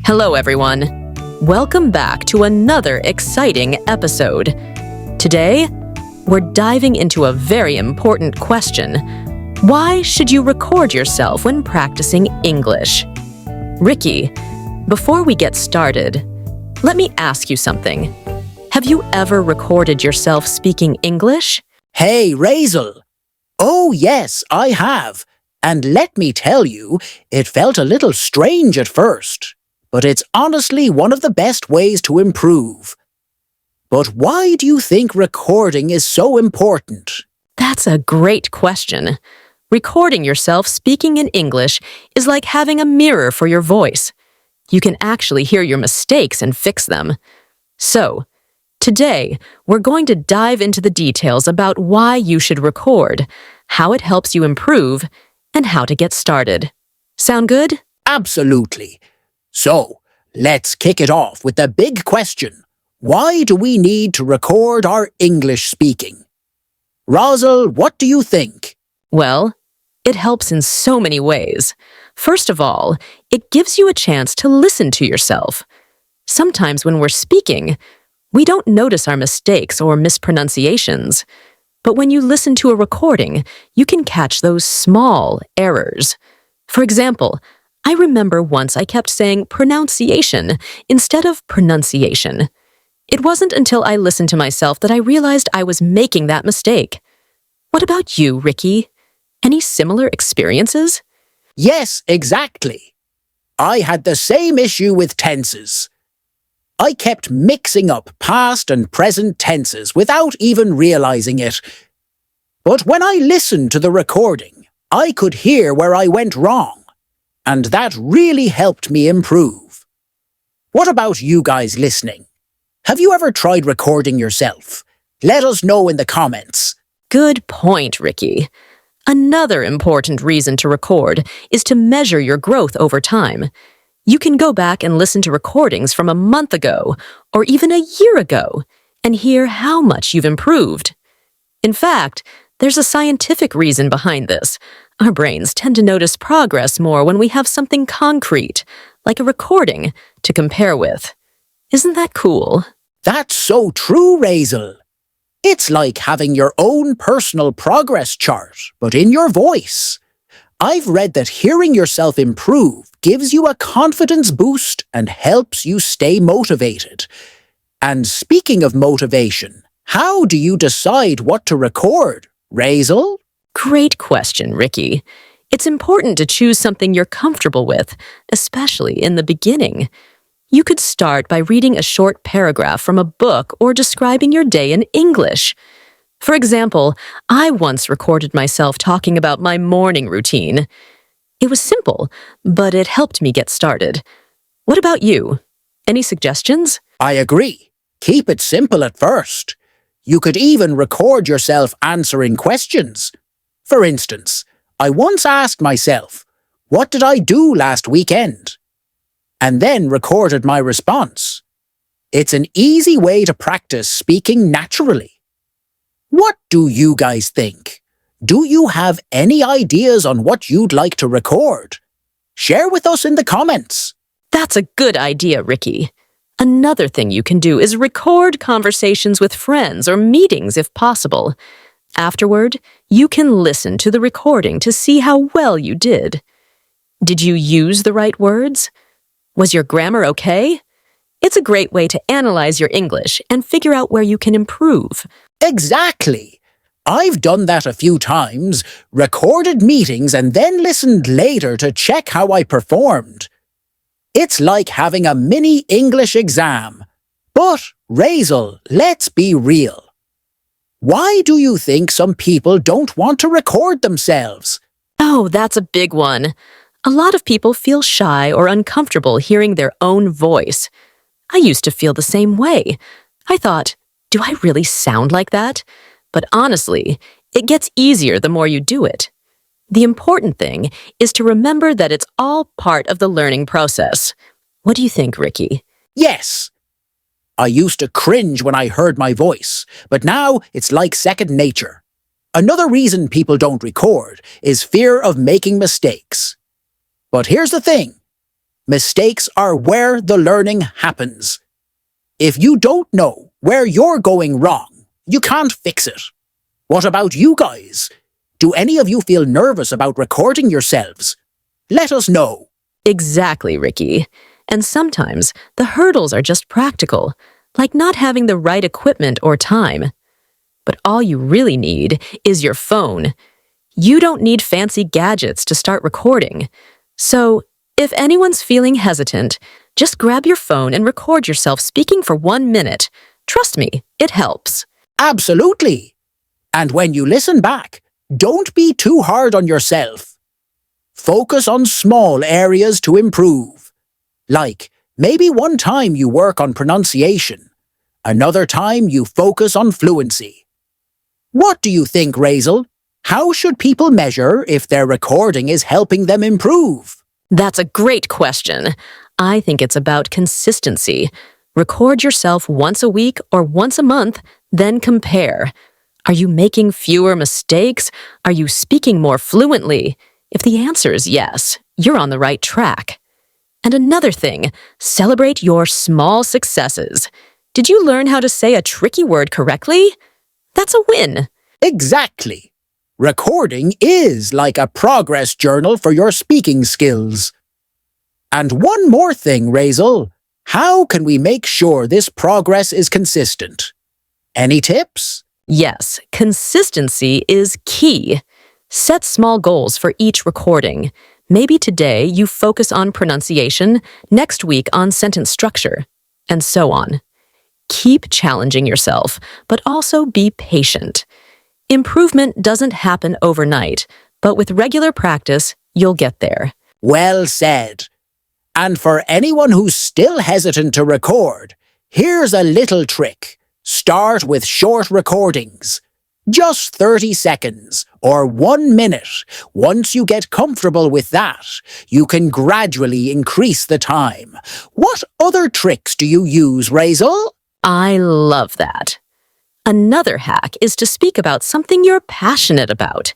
Hello, everyone. Welcome back to another exciting episode. Today, we're diving into a very important question. Why should you record yourself when practicing English? Ricky, before we get started, let me ask you something. Have you ever recorded yourself speaking English? Hey, Razel. Oh, yes, I have. And let me tell you, it felt a little strange at first. But it's honestly one of the best ways to improve. But why do you think recording is so important? That's a great question. Recording yourself speaking in English is like having a mirror for your voice. You can actually hear your mistakes and fix them. So, today, we're going to dive into the details about why you should record, how it helps you improve, and how to get started. Sound good? Absolutely. So, let's kick it off with the big question. Why do we need to record our English speaking? Razel, what do you think? Well, it helps in so many ways. First of all, it gives you a chance to listen to yourself. Sometimes when we're speaking, we don't notice our mistakes or mispronunciations. But when you listen to a recording, you can catch those small errors. For example, I remember once I kept saying pronunciation instead of pronunciation. It wasn't until I listened to myself that I realized I was making that mistake. What about you, Ricky? Any similar experiences? Yes, exactly. I had the same issue with tenses. I kept mixing up past and present tenses without even realizing it. But when I listened to the recording, I could hear where I went wrong. And that really helped me improve. What about you guys listening? Have you ever tried recording yourself? Let us know in the comments. Good point, Ricky. Another important reason to record is to measure your growth over time. You can go back and listen to recordings from a month ago or even a year ago and hear how much you've improved. In fact, there's a scientific reason behind this. Our brains tend to notice progress more when we have something concrete, like a recording, to compare with. Isn't that cool? That's so true, Razel. It's like having your own personal progress chart, but in your voice. I've read that hearing yourself improve gives you a confidence boost and helps you stay motivated. And speaking of motivation, how do you decide what to record, Razel? Great question, Ricky. It's important to choose something you're comfortable with, especially in the beginning. You could start by reading a short paragraph from a book or describing your day in English. For example, I once recorded myself talking about my morning routine. It was simple, but it helped me get started. What about you? Any suggestions? I agree. Keep it simple at first. You could even record yourself answering questions. For instance, I once asked myself, what did I do last weekend? And then recorded my response. It's an easy way to practice speaking naturally. What do you guys think? Do you have any ideas on what you'd like to record? Share with us in the comments. That's a good idea, Ricky. Another thing you can do is record conversations with friends or meetings if possible. Afterward, you can listen to the recording to see how well you did. Did you use the right words? Was your grammar okay? It's a great way to analyze your English and figure out where you can improve. Exactly. I've done that a few times, recorded meetings and then listened later to check how I performed. It's like having a mini English exam. But, Razel, let's be real. Why do you think some people don't want to record themselves? Oh, that's a big one. A lot of people feel shy or uncomfortable hearing their own voice. I used to feel the same way. I thought, do I really sound like that? But honestly, it gets easier the more you do it. The important thing is to remember that it's all part of the learning process. What do you think, Ricky? Yes. I used to cringe when I heard my voice, but now it's like second nature. Another reason people don't record is fear of making mistakes. But here's the thing. Mistakes are where the learning happens. If you don't know where you're going wrong, you can't fix it. What about you guys? Do any of you feel nervous about recording yourselves? Let us know. Exactly, Ricky. And sometimes the hurdles are just practical, like not having the right equipment or time. But all you really need is your phone. You don't need fancy gadgets to start recording. So, if anyone's feeling hesitant, just grab your phone and record yourself speaking for 1 minute. Trust me, it helps. Absolutely. And when you listen back, don't be too hard on yourself. Focus on small areas to improve. Like, maybe one time you work on pronunciation, another time you focus on fluency. What do you think, Razel? How should people measure if their recording is helping them improve? That's a great question. I think it's about consistency. Record yourself once a week or once a month, then compare. Are you making fewer mistakes? Are you speaking more fluently? If the answer is yes, you're on the right track. And another thing, celebrate your small successes. Did you learn how to say a tricky word correctly? That's a win. Exactly. Recording is like a progress journal for your speaking skills. And one more thing, Razel. How can we make sure this progress is consistent? Any tips? Yes, consistency is key. Set small goals for each recording. Maybe today you focus on pronunciation, next week on sentence structure, and so on. Keep challenging yourself, but also be patient. Improvement doesn't happen overnight, but with regular practice, you'll get there. Well said. And for anyone who's still hesitant to record, here's a little trick. Start with short recordings. Just 30 seconds or 1 minute. Once you get comfortable with that, you can gradually increase the time. What other tricks do you use, Razel? I love that. Another hack is to speak about something you're passionate about.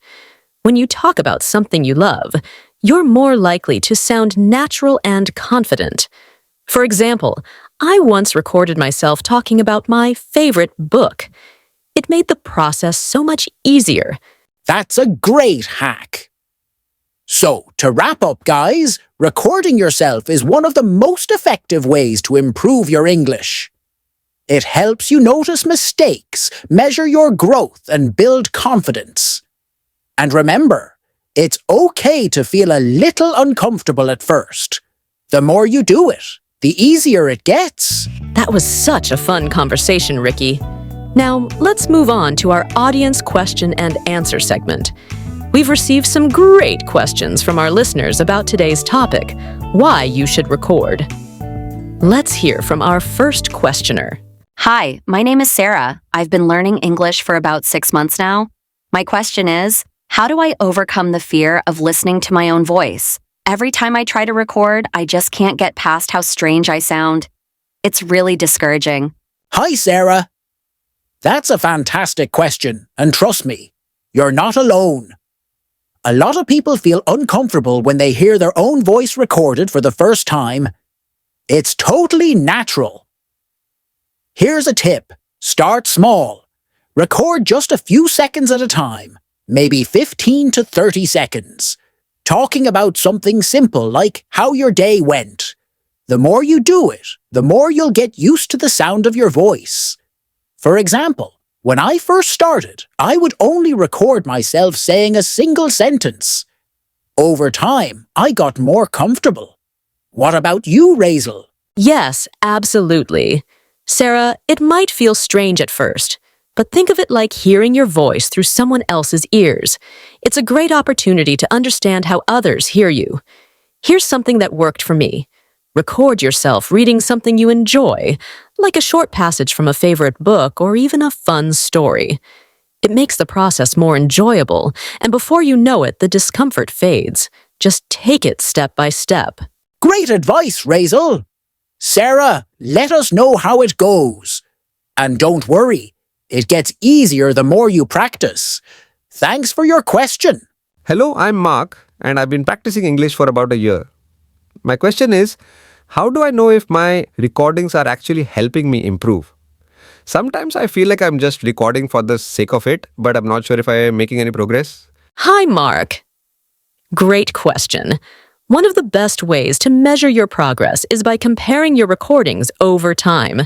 When you talk about something you love, you're more likely to sound natural and confident. For example, I once recorded myself talking about my favorite book. It made the process so much easier. That's a great hack. So, to wrap up, guys, recording yourself is one of the most effective ways to improve your English. It helps you notice mistakes, measure your growth, and build confidence. And remember, it's okay to feel a little uncomfortable at first. The more you do it, the easier it gets. That was such a fun conversation, Ricky. Now, let's move on to our audience question and answer segment. We've received some great questions from our listeners about today's topic, why you should record. Let's hear from our first questioner. Hi, my name is Sarah. I've been learning English for about 6 months now. My question is, how do I overcome the fear of listening to my own voice? Every time I try to record, I just can't get past how strange I sound. It's really discouraging. Hi, Sarah. That's a fantastic question, and trust me, you're not alone. A lot of people feel uncomfortable when they hear their own voice recorded for the first time. It's totally natural. Here's a tip. Start small. Record just a few seconds at a time, maybe 15 to 30 seconds. Talking about something simple like how your day went. The more you do it, the more you'll get used to the sound of your voice. For example, when I first started, I would only record myself saying a single sentence. Over time, I got more comfortable. What about you, Razel? Yes, absolutely. Sarah, it might feel strange at first, but think of it like hearing your voice through someone else's ears. It's a great opportunity to understand how others hear you. Here's something that worked for me. Record yourself reading something you enjoy, like a short passage from a favorite book or even a fun story. It makes the process more enjoyable, and before you know it, the discomfort fades. Just take it step by step. Great advice, Razel. Sarah, let us know how it goes. And don't worry, it gets easier the more you practice. Thanks for your question. Hello, I'm Mark, and I've been practicing English for about a year. My question is, how do I know if my recordings are actually helping me improve? Sometimes I feel like I'm just recording for the sake of it, but I'm not sure if I am making any progress. Hi, Mark. Great question. One of the best ways to measure your progress is by comparing your recordings over time.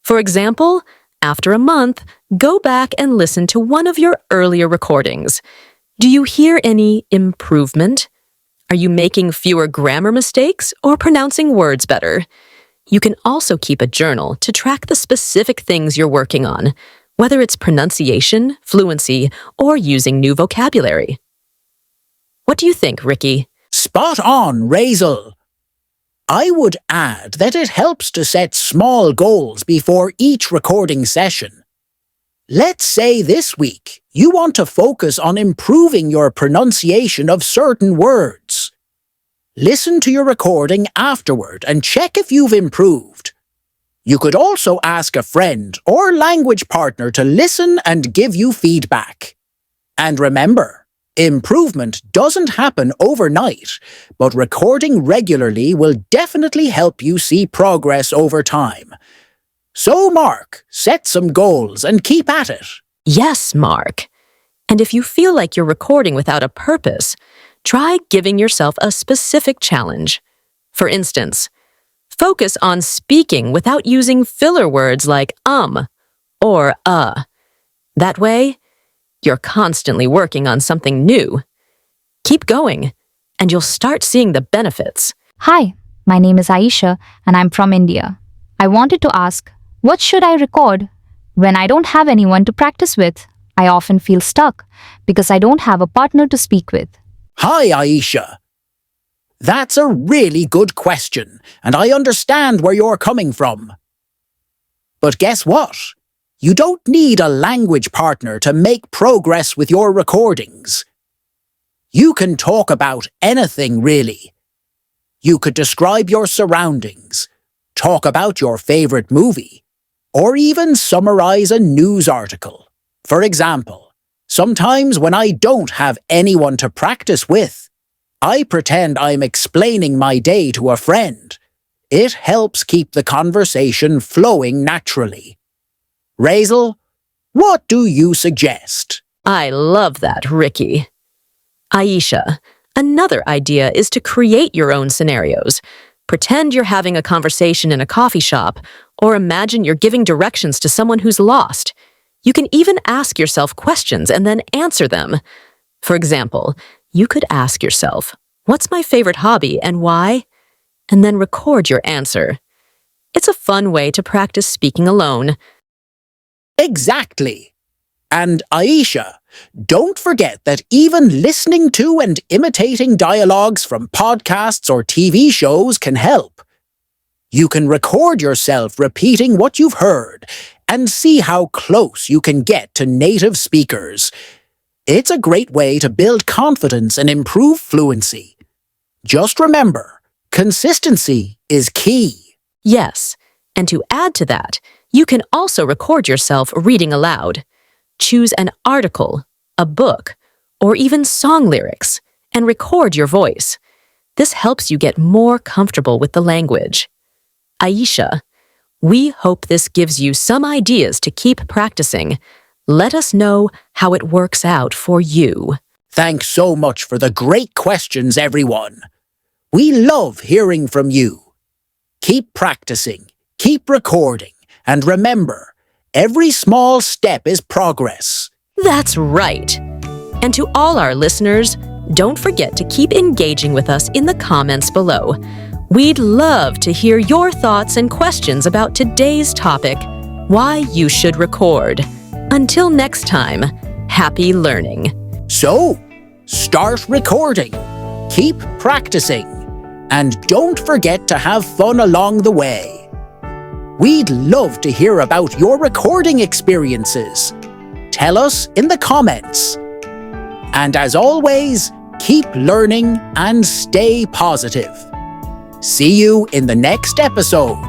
For example, after a month, go back and listen to one of your earlier recordings. Do you hear any improvement? Are you making fewer grammar mistakes or pronouncing words better? You can also keep a journal to track the specific things you're working on, whether it's pronunciation, fluency, or using new vocabulary. What do you think, Ricky? Spot on, Razel. I would add that it helps to set small goals before each recording session. Let's say this week you want to focus on improving your pronunciation of certain words. Listen to your recording afterward and check if you've improved. You could also ask a friend or language partner to listen and give you feedback. And remember, improvement doesn't happen overnight, but recording regularly will definitely help you see progress over time. So, Mark, set some goals and keep at it. Yes, Mark. And if you feel like you're recording without a purpose, try giving yourself a specific challenge. For instance, focus on speaking without using filler words like or That way, you're constantly working on something new. Keep going, and you'll start seeing the benefits. Hi, my name is Aisha and I'm from India. I wanted to ask, what should I record? When I don't have anyone to practice with, I often feel stuck because I don't have a partner to speak with. Hi, Aisha. That's a really good question, and I understand where you're coming from. But guess what? You don't need a language partner to make progress with your recordings. You can talk about anything, really. You could describe your surroundings, talk about your favorite movie, or even summarize a news article. For example, sometimes when I don't have anyone to practice with, I pretend I'm explaining my day to a friend. It helps keep the conversation flowing naturally. Razel, what do you suggest? I love that, Ricky. Aisha, another idea is to create your own scenarios. Pretend you're having a conversation in a coffee shop, or imagine you're giving directions to someone who's lost. You can even ask yourself questions and then answer them. For example, you could ask yourself, "What's my favorite hobby and why?" And then record your answer. It's a fun way to practice speaking alone. Exactly. And Aisha, don't forget that even listening to and imitating dialogues from podcasts or TV shows can help. You can record yourself repeating what you've heard and see how close you can get to native speakers. It's a great way to build confidence and improve fluency. Just remember, consistency is key. Yes, and to add to that, you can also record yourself reading aloud. Choose an article, a book, or even song lyrics, and record your voice. This helps you get more comfortable with the language. Aisha, we hope this gives you some ideas to keep practicing. Let us know how it works out for you. Thanks so much for the great questions, everyone. We love hearing from you. Keep practicing, keep recording, and remember, every small step is progress. That's right. And to all our listeners, don't forget to keep engaging with us in the comments below. We'd love to hear your thoughts and questions about today's topic, why you should record. Until next time, happy learning. So, start recording, keep practicing, and don't forget to have fun along the way. We'd love to hear about your recording experiences. Tell us in the comments. And as always, keep learning and stay positive. See you in the next episode.